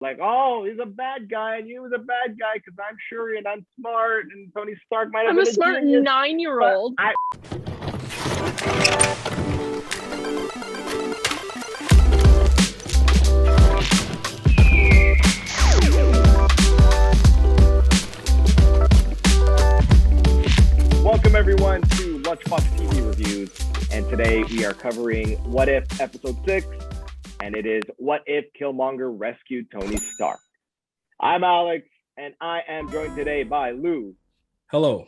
Like, oh, he's a bad guy, and he was a bad guy because I'm sure and I'm smart, and Tony Stark might have I'm a been a smart genius. 9-year-old. Welcome everyone to Lunchbox TV reviews, and today we are covering What If Episode 6, and it is What If Killmonger Rescued Tony Stark. I'm Alex, and I am joined today by Lou. Hello.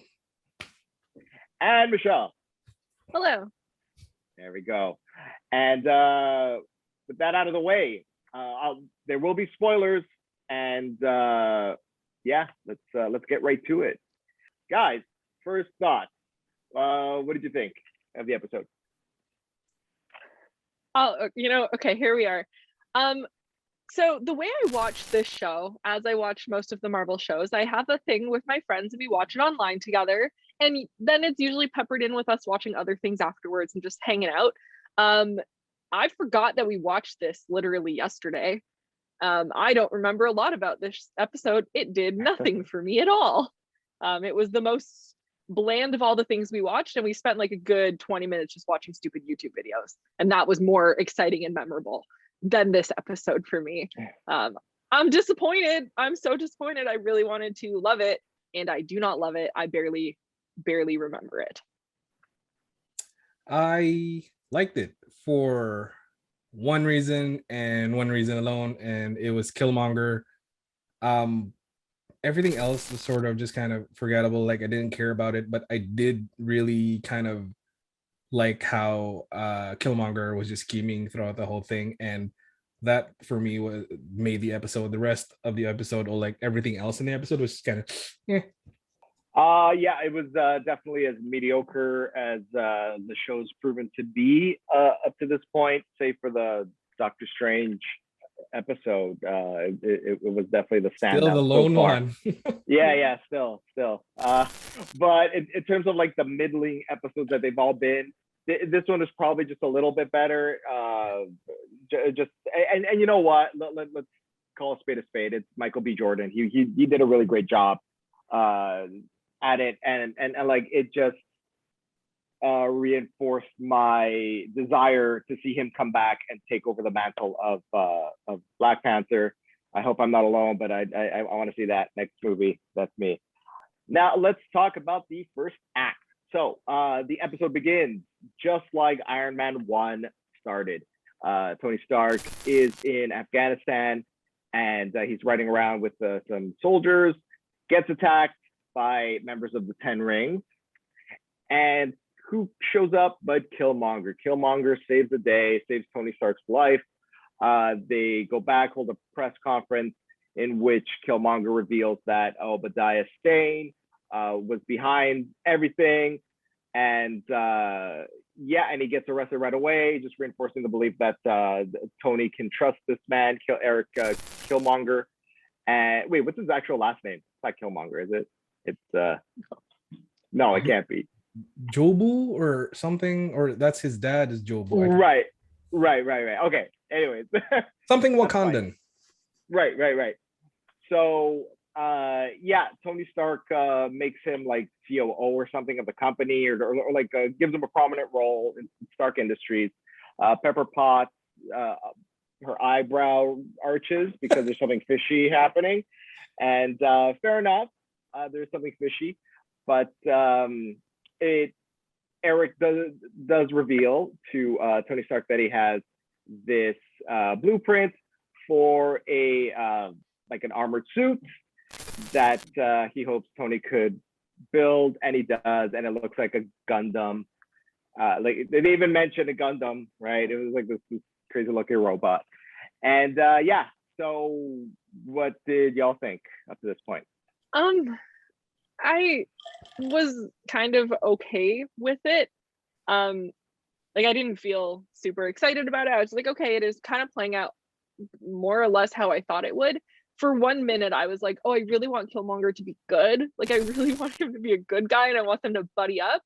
And Michelle. Hello. There we go. And with that out of the way, there will be spoilers, and let's get right to it. Guys, first thoughts. What did you think of the episode? Oh, okay, here we are. So the way I watch this show, as I watch most of the Marvel shows, I have a thing with my friends and we watch it online together. And then it's usually peppered in with us watching other things afterwards and just hanging out. I forgot that we watched this literally yesterday. I don't remember a lot about this episode. It did nothing for me at all. It was the most bland of all the things we watched, and we spent like a good 20 minutes just watching stupid YouTube videos. And that was more exciting and memorable than this episode for me. I'm disappointed. I'm so disappointed. I really wanted to love it, and I do not love it. I barely remember it. I liked it for one reason and one reason alone, and it was Killmonger. Everything else was sort of just kind of forgettable. Like, I didn't care about it, but I did really kind of like how Killmonger was just scheming throughout the whole thing, and that for me was made the episode. The rest of the episode, or like everything else in the episode, was just kind of it was definitely as mediocre as the show's proven to be up to this point, save for the Doctor Strange episode. It was definitely the standout. Still the lone one. Still. But in terms of like the middling episodes that they've all been, this one is probably just a little bit better. And you know what? Let's call a spade. It's Michael B. Jordan. He did a really great job at it, and like it just reinforced my desire to see him come back and take over the mantle of Black Panther. I hope I'm not alone, but I want to see that next movie. That's me. Now let's talk about the first act. So the episode begins just like Iron Man 1 started. Tony Stark is in Afghanistan, and he's riding around with some soldiers, gets attacked by members of the Ten Rings, and who shows up but Killmonger. Killmonger saves the day, saves Tony Stark's life. They go back, hold a press conference in which Killmonger reveals that Obadiah Stane was behind everything, and and he gets arrested right away, just reinforcing the belief that Tony can trust this man, Eric Killmonger. And wait, what's his actual last name? It's not Killmonger, is it? It's no, it can't be. Jobu or something, or that's his dad is Jobu. Right. Okay. Anyways, something Wakandan. Right. So, Tony Stark makes him like COO or something of the company, or like gives him a prominent role in Stark Industries. Pepper Potts, her eyebrow arches because there's something fishy happening, and fair enough, there's something fishy, but Eric does reveal to Tony Stark that he has this blueprint for like an armored suit that he hopes Tony could build, and he does, and it looks like a Gundam. Like they even mentioned a Gundam, right? It was like this crazy looking robot, and So, what did y'all think up to this point? I was kind of okay with it. Like I didn't feel super excited about it. I was like, okay, it is kind of playing out more or less how I thought it would. For 1 minute, I was like, oh, I really want Killmonger to be good. Like I really want him to be a good guy, and I want them to buddy up.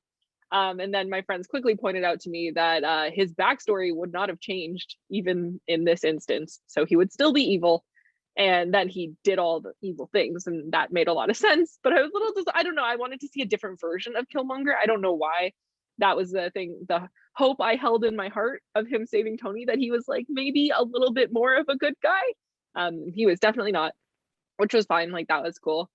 And then my friends quickly pointed out to me that his backstory would not have changed even in this instance. So he would still be evil. and then he did all the evil things, and that made a lot of sense. But I was a little I don't know, I wanted to see a different version of Killmonger. I don't know why. That was the thing, the hope I held in my heart of him saving Tony, that he was like maybe a little bit more of a good guy. He was definitely not, which was fine. Like, that was cool.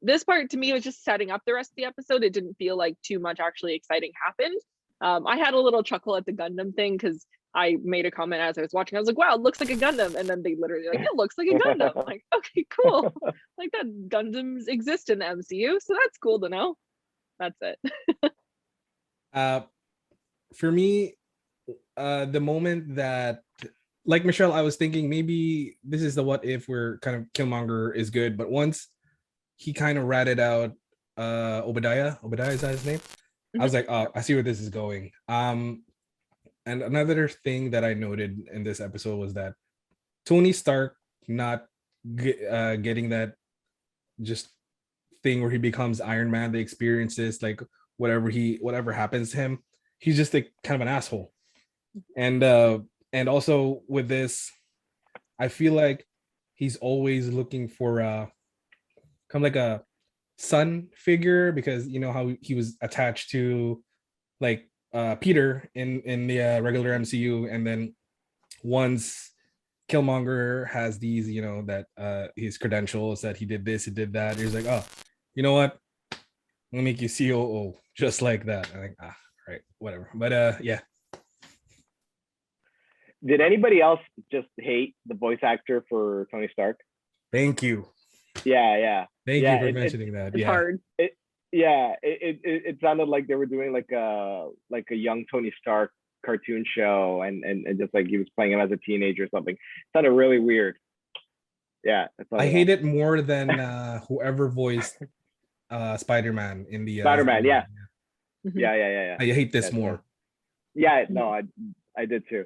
This part to me was just setting up the rest of the episode. It didn't feel like too much actually exciting happened. I had a little chuckle at the Gundam thing because I made a comment as I was watching. I was like, wow, it looks like a Gundam. And then they literally like, it looks like a Gundam. I'm like, okay, cool. Like, that Gundams exist in the MCU. So that's cool to know. That's it. For me, the moment that, like Michelle, I was thinking maybe this is the what if where kind of Killmonger is good, but once he kind of ratted out Obadiah is that his name? I was like, oh, I see where this is going. And another thing that I noted in this episode was that Tony Stark not getting that just thing where he becomes Iron Man, the experiences, like whatever happens to him, he's just like kind of an asshole. And also with this, I feel like he's always looking for kind of like a son figure, because you know how he was attached to like Peter in the regular MCU, and then once Killmonger has these, you know, that his credentials that he did this, he did that, he's like, oh, you know what, I'm gonna make you COO just like that. I'm like, right, whatever. But yeah. Did anybody else just hate the voice actor for Tony Stark? Thank you. Yeah. Thank you for mentioning that. It's hard. It sounded like they were doing like a young Tony Stark cartoon show, and just like he was playing him as a teenager or something. It sounded really weird. Yeah, I hate it more than whoever voiced Spider-Man in the Spider-Man. Yeah. Mhm. I hate this more. Yeah, no, I did too.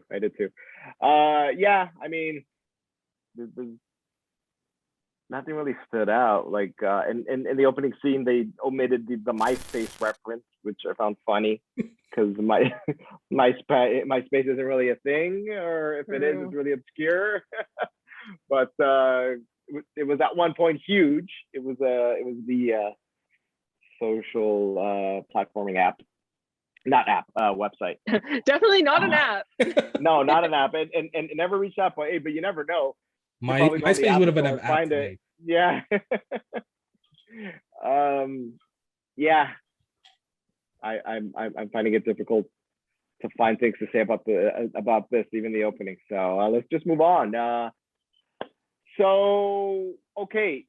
Yeah, I mean, there's nothing really stood out. Like in the opening scene, they omitted the MySpace reference, which I found funny because MySpace isn't really a thing, or if it is, it's really obscure. But it was at one point huge. It was the social platforming app. Not app, website. Definitely not an app. No, not an app, and it never reached that point. Hey, but you never know. MySpace would have been an app. Find it. Yeah. Yeah. I'm finding it difficult to find things to say about this, even the opening. So let's just move on. So okay,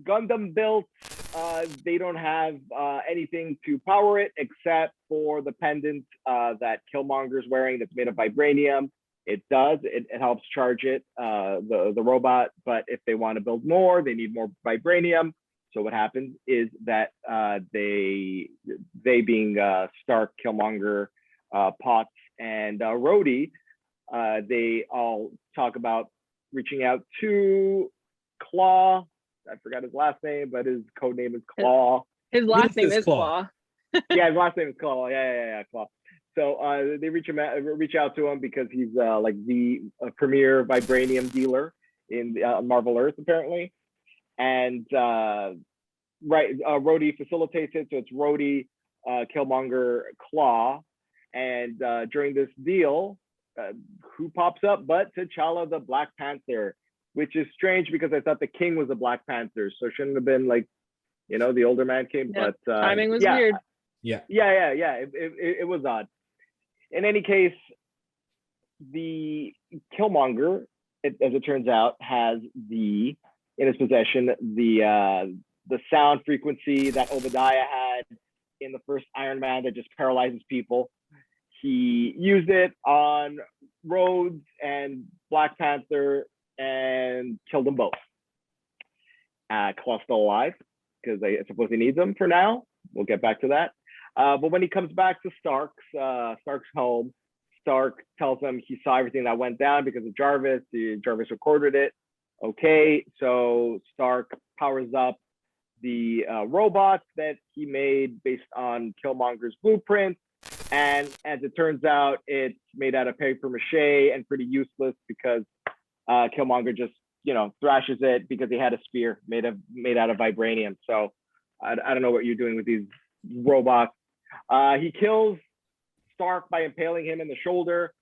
Gundam built. They don't have anything to power it except for the pendant that Killmonger's wearing that's made of vibranium. It does. It helps charge it, the robot. But if they want to build more, they need more vibranium. So what happens is that they being Stark, Killmonger, Potts, and Rhodey, they all talk about reaching out to Claw. I forgot his last name, but his code name is Claw. His last name is Claw. Yeah, his last name is Claw. Yeah, Claw. So they reach out to him because he's like the premier vibranium dealer in Marvel Earth, apparently. And Rhodey facilitates it. So it's Rhodey, Killmonger, Claw. And during this deal, who pops up but T'Challa the Black Panther, which is strange because I thought the King was a Black Panther, so it shouldn't have been like, you know, the older man King. Yeah, but timing was weird. Yeah. It was odd. In any case, the Killmonger, as it turns out, has in his possession the sound frequency that Obadiah had in the first Iron Man that just paralyzes people. He used it on Rhodes and Black Panther and killed them both. Claw's still alive because I suppose he needs them for now. We'll get back to that. But when he comes back to Stark's home, Stark tells him he saw everything that went down because of Jarvis. Jarvis recorded it. Okay, so Stark powers up the robots that he made based on Killmonger's blueprint. And as it turns out, it's made out of paper mache and pretty useless because Killmonger just thrashes it because he had a spear made out of vibranium. So I don't know what you're doing with these robots. He kills Stark by impaling him in the shoulder.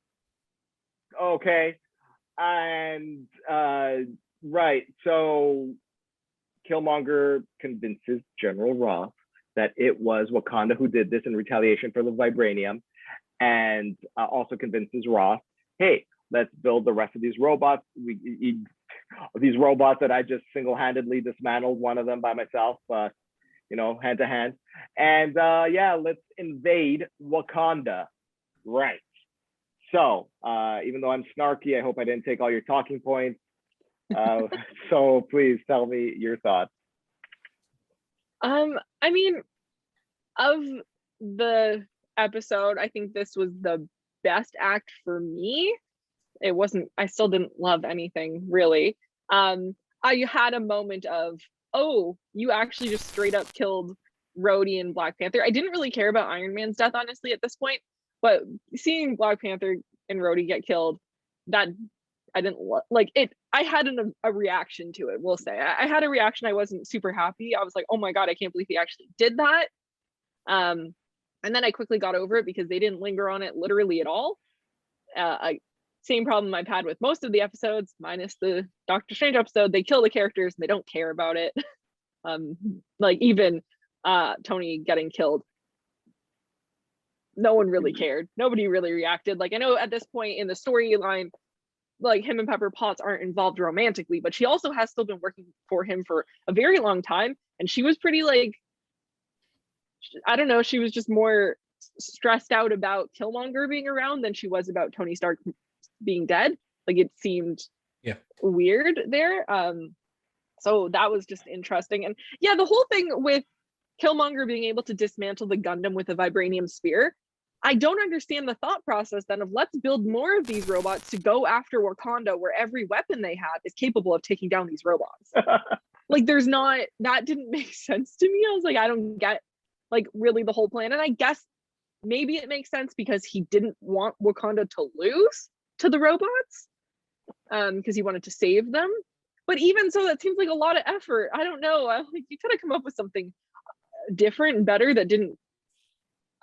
Okay. And right. So Killmonger convinces General Ross that it was Wakanda who did this in retaliation for the vibranium, and also convinces Ross, hey, let's build the rest of these robots. These robots that I just single-handedly dismantled one of them by myself, hand to hand. And let's invade Wakanda. Right. So even though I'm snarky, I hope I didn't take all your talking points. So please tell me your thoughts. I mean, of the episode, I think this was the best act for me. I still didn't love anything really. I had a moment of, oh, you actually just straight up killed Rhodey and Black Panther. I didn't really care about Iron Man's death, honestly, at this point, but seeing Black Panther and Rhodey get killed, that I didn't like it. I had a reaction to it, we'll say. I had a reaction. I wasn't super happy. I was like, oh my God, I can't believe he actually did that. And then I quickly got over it because they didn't linger on it literally at all. Same problem I've had with most of the episodes, minus the Doctor Strange episode. They kill the characters and they don't care about it. Like even Tony getting killed, no one really cared. Nobody really reacted. Like I know at this point in the storyline, like him and Pepper Potts aren't involved romantically, but she also has still been working for him for a very long time, and she was pretty like, I don't know, she was just more stressed out about Killmonger being around than she was about Tony Stark being dead. Like it seemed weird there. So that was just interesting. And yeah, the whole thing with Killmonger being able to dismantle the Gundam with a vibranium spear, I don't understand the thought process then of let's build more of these robots to go after Wakanda, where every weapon they have is capable of taking down these robots. Like that didn't make sense to me. I was like, I don't get like really the whole plan. And I guess maybe it makes sense because he didn't want Wakanda to lose to the robots, because he wanted to save them. But even so, that seems like a lot of effort. I don't know. Like you could have come up with something different and better that didn't,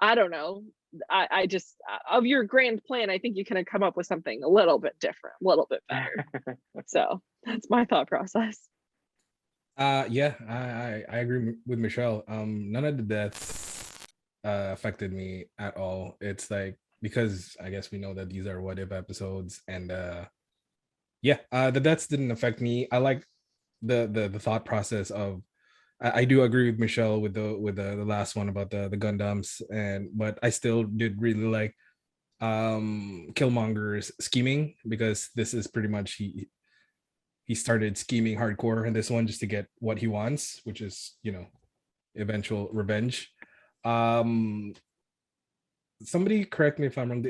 I don't know. I just, of your grand plan, I think you can come up with something a little bit different, a little bit better. So that's my thought process. Yeah, I agree with Michelle. None of the deaths affected me at all. It's like, because I guess we know that these are what if episodes, and the deaths didn't affect me. I like the thought process of, I do agree with Michelle with the last one about the Gundams, but I still did really like Killmonger's scheming, because this is pretty much he started scheming hardcore in this one just to get what he wants, which is eventual revenge. Somebody correct me if I'm wrong.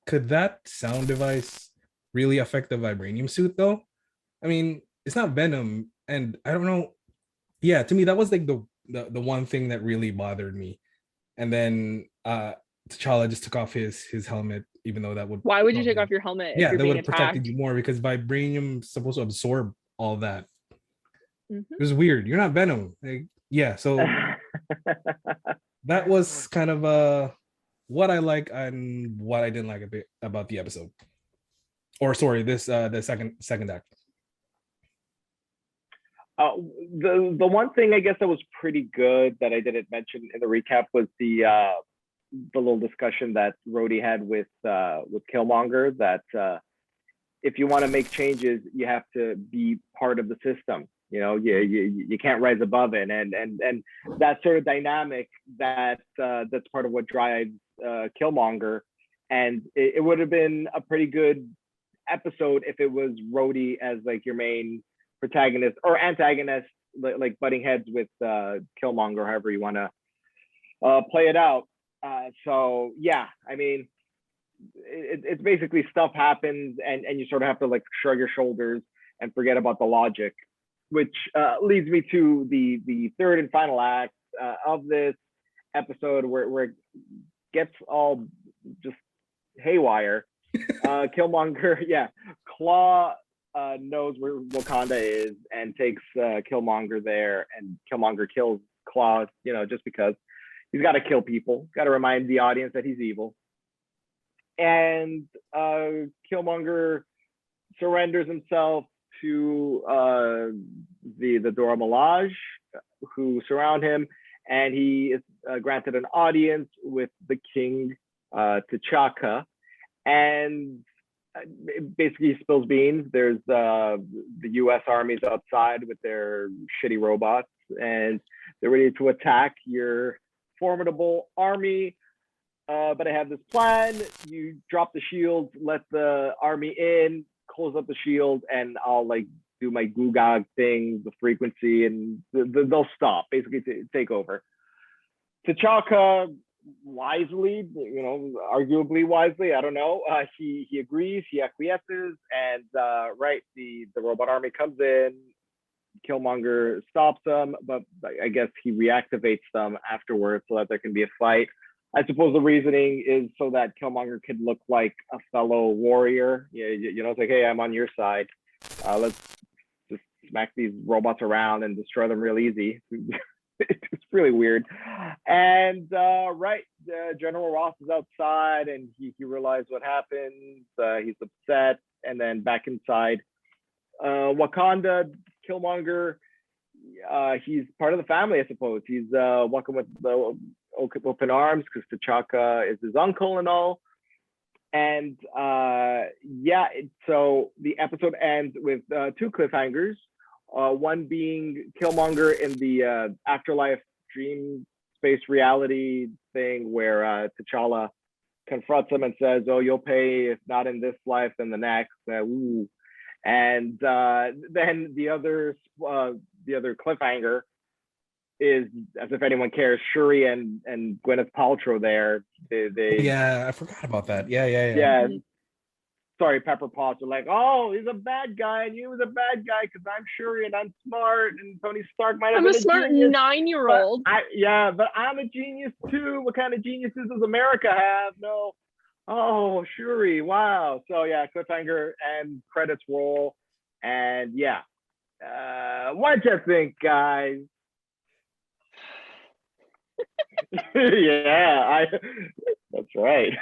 Could that sound device really affect the vibranium suit though? I mean, it's not Venom, and I don't know. Yeah, to me that was like the one thing that really bothered me. And then T'Challa just took off his helmet, even though that would. Why would you take off your helmet? Yeah, if you're that being would have protected attacked? you more, because vibranium's supposed to absorb all that. Mm-hmm. It was weird. You're not Venom. Like, yeah, so that was kind of what I like and what I didn't like a bit about the episode. Or sorry, this the second act. The one thing I guess that was pretty good that I didn't mention in the recap was the little discussion that Rhodey had with Killmonger, that if you want to make changes, you have to be part of the system. You can't rise above it, and that sort of dynamic that's part of what drives Killmonger. And it would have been a pretty good episode if it was Rhodey as like your main protagonist or antagonist, like butting heads with Killmonger, however you want to play it out. So yeah, I mean, it's basically stuff happens and you sort of have to like shrug your shoulders and forget about the logic, which leads me to the third and final act of this episode, where it gets all just haywire. Killmonger, Claw knows where Wakanda is and takes Killmonger there, and Killmonger kills Claw, just because he's got to kill people, got to remind the audience that he's evil. And Killmonger surrenders himself to the Dora Milaje, who surround him, and he is granted an audience with the king, T'Chaka, and basically spills beans. There's the U.S. armies outside with their shitty robots, and they're ready to attack your formidable army. But I have this plan. You drop the shields, let the army in, close up the shield, and I'll do my Gugag thing, the frequency, and they'll stop, basically to take over. T'Chaka wisely, arguably wisely, I don't know. He agrees, he acquiesces, and the robot army comes in. Killmonger stops them, but I guess he reactivates them afterwards so that there can be a fight. I suppose the reasoning is so that Killmonger could look like a fellow warrior. It's like, hey, I'm on your side. Let's just smack these robots around and destroy them real easy. It's really weird. And General Ross is outside, and he realized what happened. He's upset, and then back inside Wakanda, Killmonger, he's part of the family, I suppose. He's walking with the open arms because T'Chaka is his uncle and all. And so the episode ends with two cliffhangers. One being Killmonger in the afterlife dream space reality thing where T'Challa confronts him and says, "Oh, you'll pay, if not in this life, then the next." Ooh. And then the other cliffhanger is, as if anyone cares, Shuri and Gwyneth Paltrow there. They Yeah, I forgot about that. Yeah. Sorry, Pepper Potts are like, oh, he's a bad guy, and you was a bad guy because I'm Shuri and I'm smart, and Tony Stark might have been a smart genius, 9-year-old. but I'm a genius too. What kind of geniuses does America have? No. Oh, Shuri, wow. So yeah, cliffhanger and credits roll, and yeah. What'd you think, guys? That's right.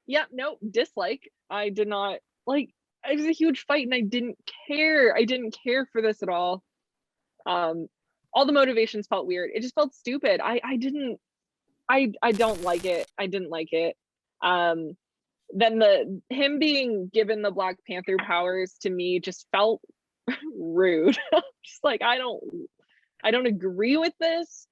Yeah, no, dislike. I did not like. It was a huge fight, and I didn't care. I didn't care for this at all. All the motivations felt weird. It just felt stupid. I don't like it. I didn't like it. Then him being given the Black Panther powers to me just felt rude. Just like I don't agree with this.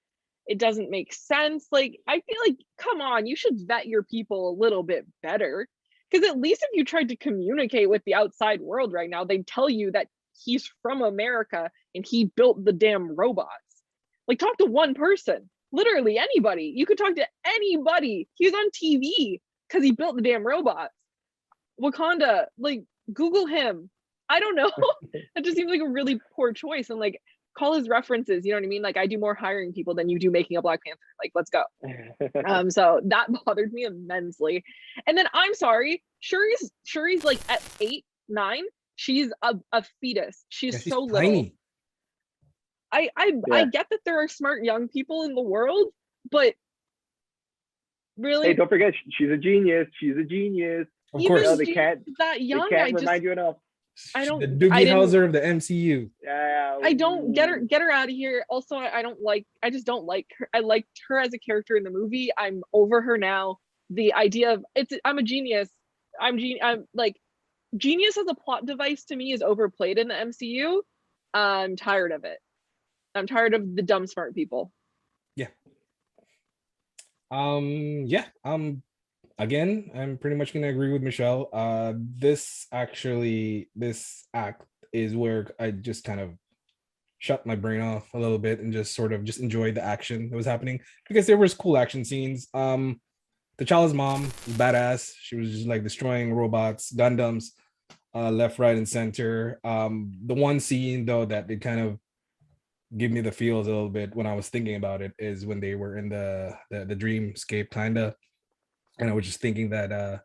It doesn't make sense. Like, I feel like, come on, you should vet your people a little bit better. Because at least if you tried to communicate with the outside world right now, they'd tell you that he's from America and he built the damn robots. Like, talk to one person, literally anybody. You could talk to anybody. He was on TV because he built the damn robots. Wakanda, like, Google him. I don't know. That just seems like a really poor choice. And like, call his references, you know what I mean? Like, I do more hiring people than you do making a Black Panther. Like, let's go. So that bothered me immensely. And then I'm sorry, Shuri's like at 8, 9. She's a fetus. She's so tiny. Little. I get that there are smart young people in the world, but really, hey, don't forget, she's a genius. She's a genius. Of course, they can't that young. They can't remind you enough. I don't. The Doogie Howser of the MCU. Yeah. I don't get her out of here. Also, I just don't like her. I liked her as a character in the movie. I'm over her now. The idea of I'm a genius. I'm like, genius as a plot device to me is overplayed in the MCU. I'm tired of it. I'm tired of the dumb smart people. Yeah. Again, I'm pretty much gonna agree with Michelle. This act is where I just kind of shut my brain off a little bit and just sort of just enjoyed the action that was happening, because there was cool action scenes. T'Challa's mom was badass. She was just like destroying robots, Gundams, left, right, and center. The one scene though that did kind of give me the feels a little bit when I was thinking about it is when they were in the dreamscape kinda. And I was just thinking that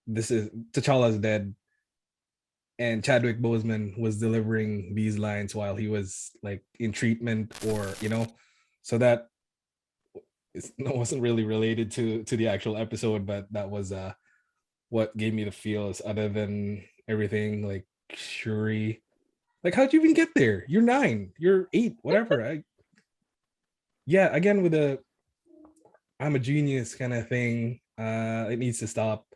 this is T'Challa's dead, and Chadwick Boseman was delivering these lines while he was like in treatment, or so that wasn't really related to the actual episode, but that was what gave me the feels. Other than everything, like Shuri, like how'd you even get there? You're 9, you're 8, whatever. Yeah, again with the I'm a genius kind of thing. It needs to stop.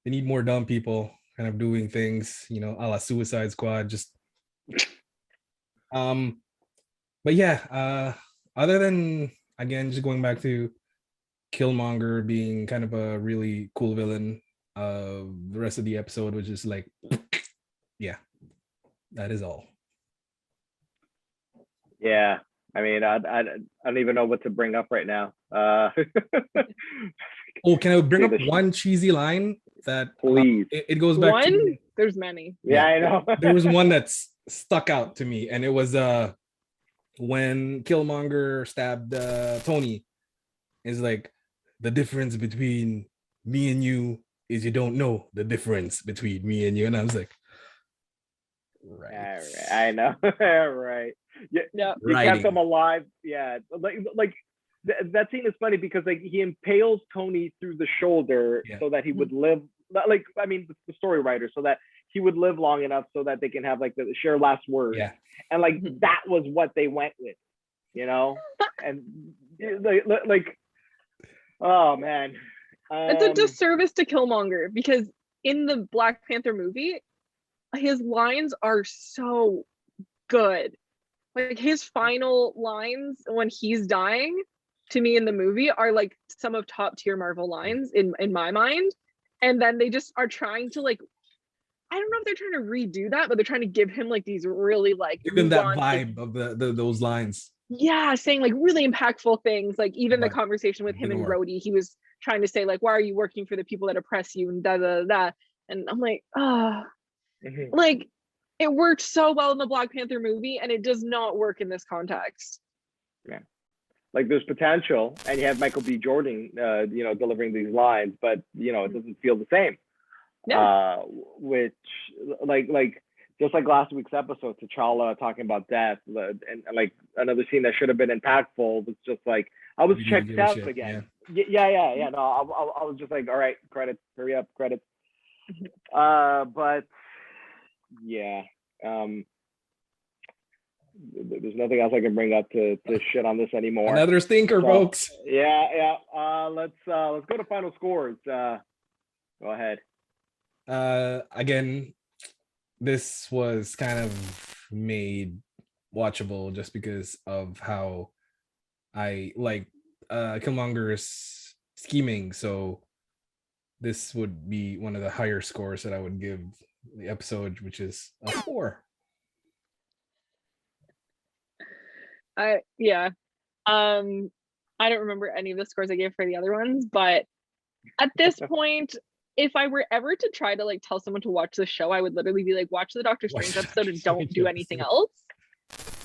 They need more dumb people kind of doing things, a la Suicide Squad. Just but yeah, other than again just going back to Killmonger being kind of a really cool villain, the rest of the episode was just like yeah, that is all. Yeah, I mean, I don't even know what to bring up right now. Oh, can I bring up the one cheesy line that Please. it goes back One? to There's many. Yeah, I know. there was one that's stuck out to me, and it was when Killmonger stabbed Tony. Is like, the difference between me and you is you don't know the difference between me and you. And I was like, right. All right. I know. Right. Yeah. Yeah. You kept him alive. Yeah. Like that scene is funny because like he impales Tony through the shoulder so that he would live. Like, I mean, the story writer, so that he would live long enough so that they can have like the share last words. Yeah. And like that was what they went with, and like, oh man. It's a disservice to Killmonger because in the Black Panther movie, his lines are so good. Like his final lines when he's dying, to me in the movie, are like some of top tier Marvel lines in my mind. And then they just are trying to like, I don't know if they're trying to redo that, but they're trying to give him like these really like even that vibe of those lines. Yeah, saying like really impactful things. Like even the conversation with him and Rhodey, he was trying to say like, why are you working for the people that oppress you and da da da. And I'm like, like it worked so well in the Black Panther movie and it does not work in this context. Yeah. Like there's potential, and you have Michael B. Jordan, delivering these lines, but it doesn't feel the same. Yeah. Which, like just like last week's episode, T'Challa talking about death, and like another scene that should have been impactful was just like I was checked out again. Yeah. No, I was just like, all right, credits, hurry up, credits. But yeah. There's nothing else I can bring up to shit on this anymore. Another stinker, folks. Yeah. Let's go to final scores. Go ahead. Again, this was kind of made watchable just because of how I like Killmonger's scheming. So this would be one of the higher scores that I would give the episode, which is a 4. I don't remember any of the scores I gave for the other ones, but at this point, if I were ever to try to like tell someone to watch the show, I would literally be like, watch the Doctor Strange episode and don't do anything else.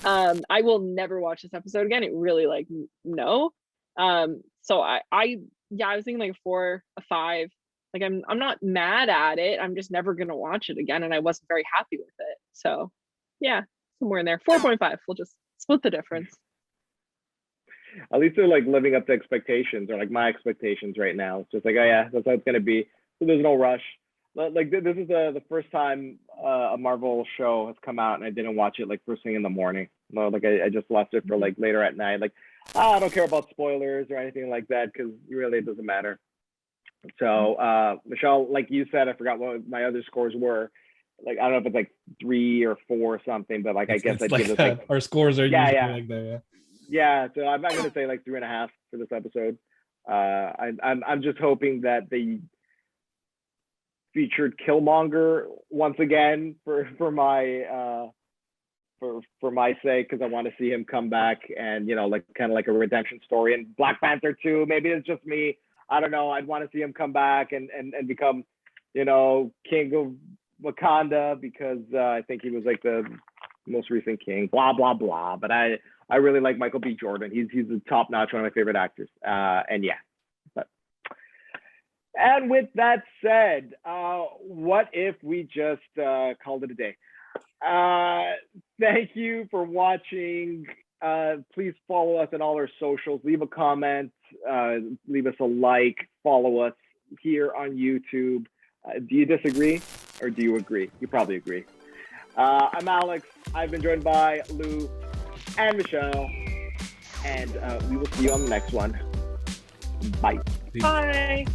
I will never watch this episode again. It really like no. So I was thinking like a 4, a 5. Like I'm not mad at it. I'm just never gonna watch it again, and I wasn't very happy with it. So yeah, somewhere in there. 4.5. We'll just split the difference. At least they're like living up to expectations, or like my expectations right now. It's just like, oh yeah, that's how it's gonna be. So there's no rush. Like this is the first time a Marvel show has come out and I didn't watch it like first thing in the morning. No, like I just left it for like later at night. Like I don't care about spoilers or anything like that because really it doesn't matter. So Michelle, like you said, I forgot what my other scores were. Like I don't know if it's like 3 or 4 or something, but like I guess I'd give this like our scores are usually like that. Yeah, so I'm not gonna say like 3.5 for this episode. I'm just hoping that they featured Killmonger once again for my sake, because I want to see him come back and like kind of like a redemption story. And Black Panther 2, maybe it's just me. I don't know. I'd want to see him come back and become king of Wakanda, because I think he was like the most recent king. Blah blah blah. But I really like Michael B. Jordan. He's a top notch, one of my favorite actors. And yeah, but And with that said, what if we just called it a day? Thank you for watching. Please follow us on all our socials. Leave a comment, leave us a like, follow us here on YouTube. Do you disagree or do you agree? You probably agree. I'm Alex. I've been joined by Lou and Michelle. And we will see you on the next one. Bye. Bye.